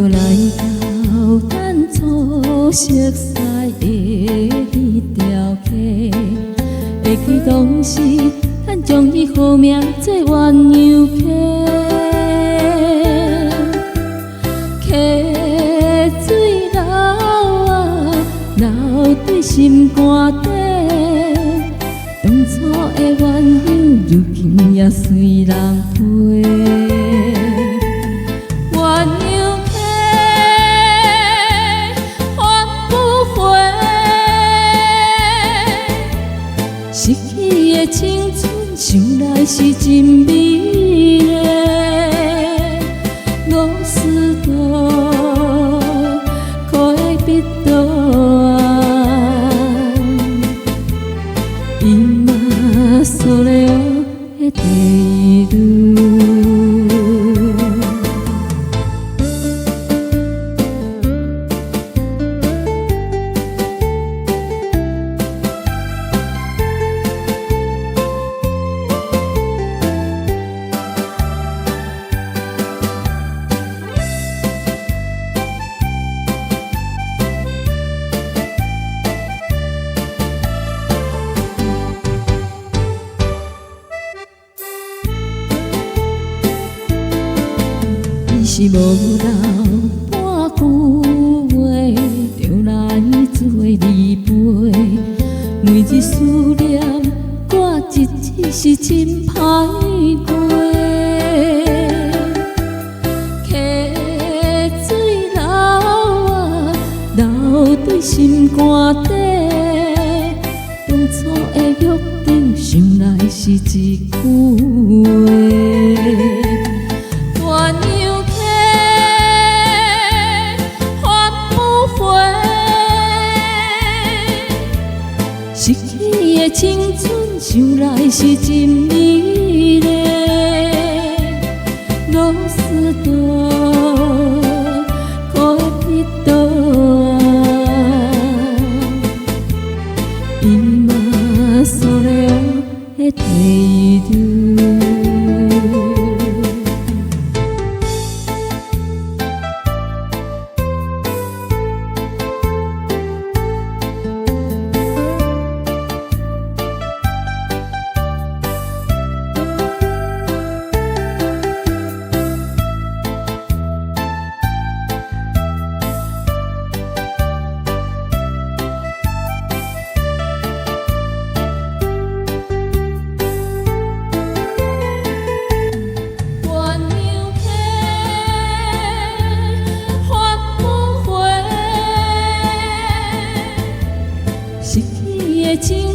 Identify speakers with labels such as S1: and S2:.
S1: 来到咱初熟悉的迄条溪，会记当时咱将伊好名做鸳鸯溪。溪水流啊流对心肝底，当初的鸳鸯如今也随人飞。失去的青春，想来是真美丽。我思道，可会必到啊？伊嘛所了的地路。是无留半句话，就来做离别。每日思念，过日子是真歹过。溪水流啊流对心肝底，当初的约定，想来是一句话。失去的青春，想来是真美丽。我思道，可会必到啊？伊嘛所了的地路。失去的青